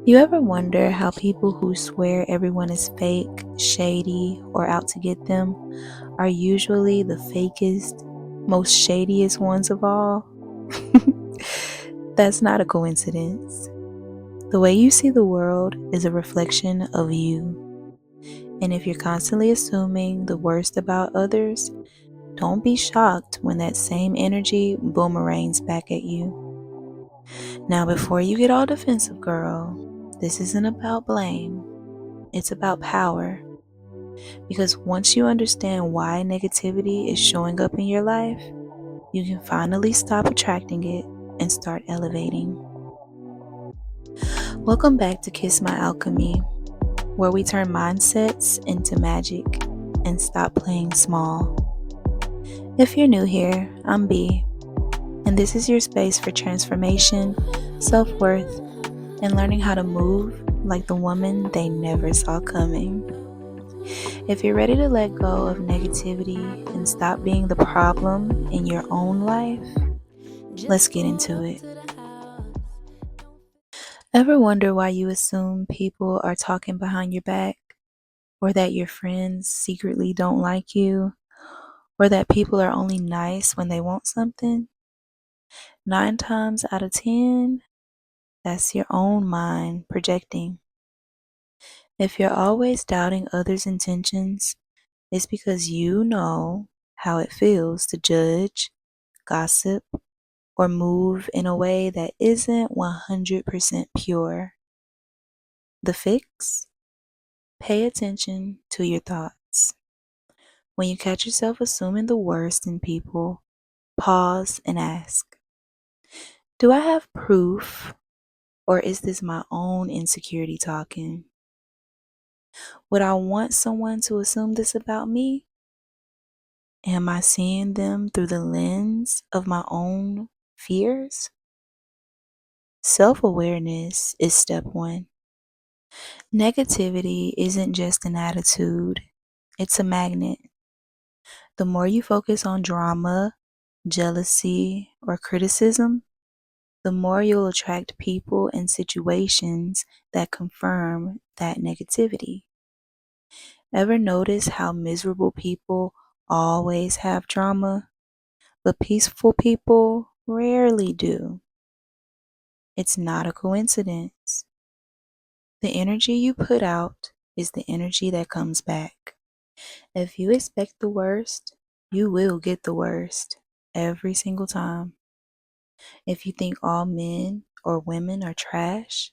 You ever wonder how people who swear everyone is fake, shady, or out to get them are usually the fakest, most shadiest ones of all? That's not a coincidence. The way you see the world is a reflection of you. And if you're constantly assuming the worst about others, don't be shocked when that same energy boomerangs back at you. Now, before you get all defensive, girl, this isn't about blame, it's about power. Because once you understand why negativity is showing up in your life, you can finally stop attracting it and start elevating. Welcome back to Kiss My Alchemy, where we turn mindsets into magic and stop playing small. If you're new here, I'm B, and this is your space for transformation, self worth, and learning how to move like the woman they never saw coming. If you're ready to let go of negativity and stop being the problem in your own life, let's get into it. Ever wonder why you assume people are talking behind your back? Or that your friends secretly don't like you? Or that people are only nice when they want something? 9 times out of 10, that's your own mind projecting. If you're always doubting others' intentions, it's because you know how it feels to judge, gossip, or move in a way that isn't 100% pure. The fix? Pay attention to your thoughts. When you catch yourself assuming the worst in people, pause and ask, do I have proof, or is this my own insecurity talking? Would I want someone to assume this about me? Am I seeing them through the lens of my own fears? Self-awareness is step one. Negativity isn't just an attitude, it's a magnet. The more you focus on drama, jealousy, or criticism, the more you'll attract people and situations that confirm that negativity. Ever notice how miserable people always have drama, but peaceful people rarely do? It's not a coincidence. The energy you put out is the energy that comes back. If you expect the worst, you will get the worst every single time. If you think all men or women are trash,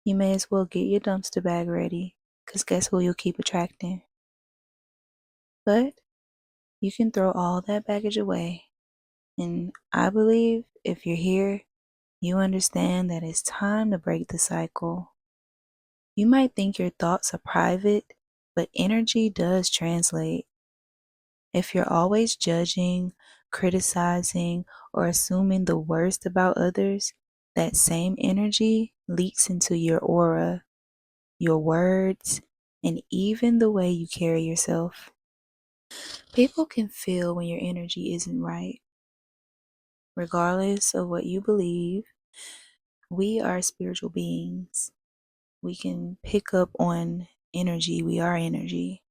you may as well get your dumpster bag ready, because guess who you'll keep attracting? But you can throw all that baggage away. And I believe if you're here, you understand that it's time to break the cycle. You might think your thoughts are private, but energy does translate. If you're always judging, criticizing, or assuming the worst about others, that same energy leaks into your aura, your words, and even the way you carry yourself. People can feel when your energy isn't right. Regardless of what you believe, we are spiritual beings. We can pick up on energy. We are energy.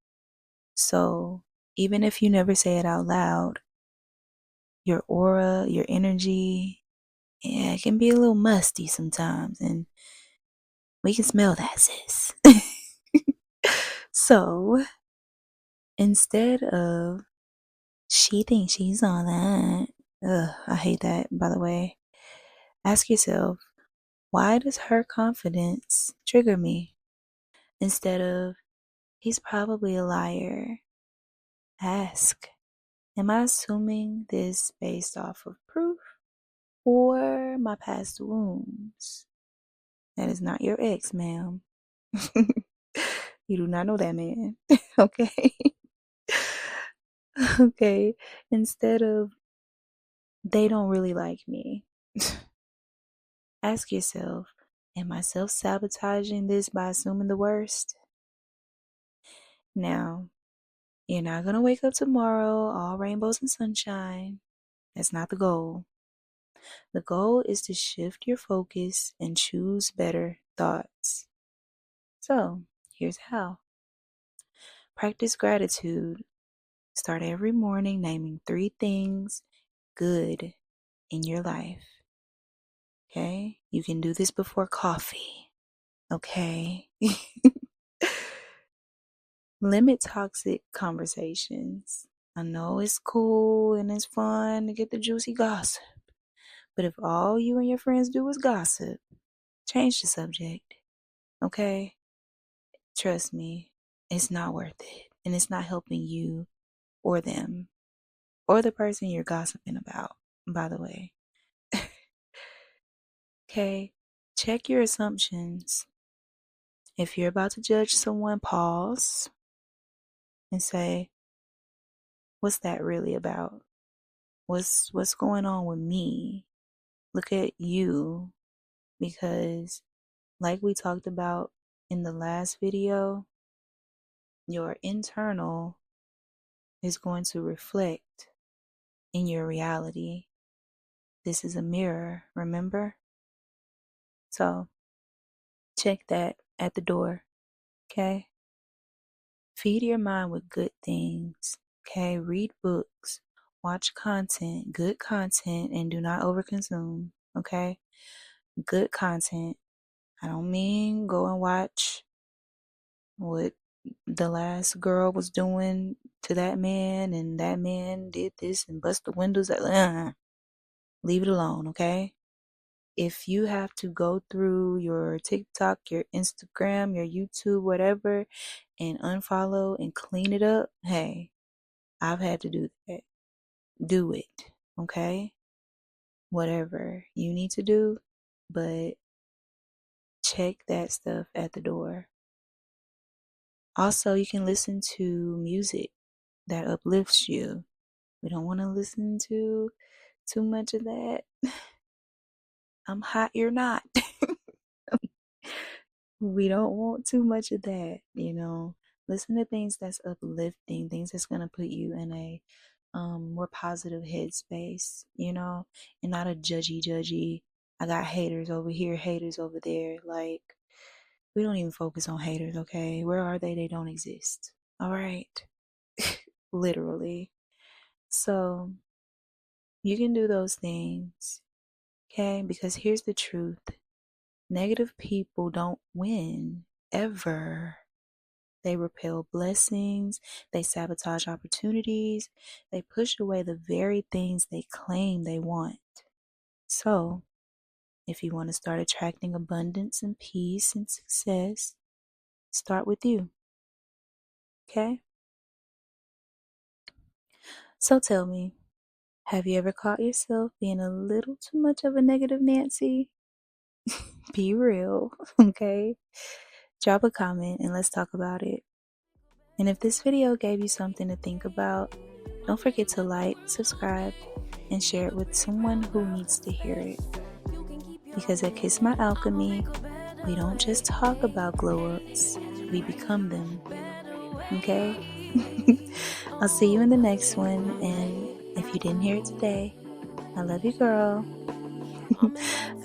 So even if you never say it out loud, your aura, your energy, yeah, it can be a little musty sometimes, and we can smell that, sis. So instead of she thinks she's all that, I hate that, by the way. Ask yourself, why does her confidence trigger me? Instead of, he's probably a liar. Ask, am I assuming this based off of proof or my past wounds? That is not your ex, ma'am. You do not know that man. Okay. Okay. Instead of, they don't really like me. Ask yourself, am I self sabotaging this by assuming the worst? Now, you're not going to wake up tomorrow all rainbows and sunshine. That's not the goal. The goal is to shift your focus and choose better thoughts. So, here's how. Practice gratitude. Start every morning naming 3 things good in your life. Okay? You can do this before coffee. Okay? Limit toxic conversations. I know it's cool and it's fun to get the juicy gossip, but if all you and your friends do is gossip, change the subject. Okay? Trust me, it's not worth it. And it's not helping you or them or the person you're gossiping about, by the way. Okay? Check your assumptions. If you're about to judge someone, pause and say, what's that really about? What's going on with me? Look at you, because like we talked about in the last video, your internal is going to reflect in your reality. This is a mirror, remember? So check that at the door, okay? Feed your mind with good things, okay? Read books, watch content, good content, and do not overconsume, okay? Good content. I don't mean go and watch what the last girl was doing to that man and that man did this and bust the windows. Leave it alone, okay? If you have to go through your TikTok, your Instagram, your YouTube, whatever, and unfollow and clean it up, hey, I've had to do that. Do it, okay? Whatever you need to do, but check that stuff at the door. Also, you can listen to music that uplifts you. We don't want to listen to too much of that. I'm hot, you're not. We don't want too much of that, you know. Listen to things that's uplifting, things that's going to put you in a more positive headspace, you know, and not a judgy. I got haters over here, haters over there. Like, we don't even focus on haters, okay? Where are they? They don't exist. All right. Literally. So, you can do those things, okay? Because here's the truth. Negative people don't win, ever. They repel blessings, they sabotage opportunities, they push away the very things they claim they want. So, if you want to start attracting abundance and peace and success, start with you. Okay? So tell me, have you ever caught yourself being a little too much of a negative Nancy? Be real, okay? Drop a comment and let's talk about it. And if this video gave you something to think about, don't forget to like, subscribe, and share it with someone who needs to hear it. Because at Kiss My Alchemy, we don't just talk about glow-ups, we become them. Okay? I'll see you in the next one, and if you didn't hear it today, I love you, girl.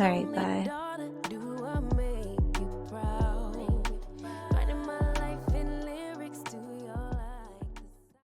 Alright, bye.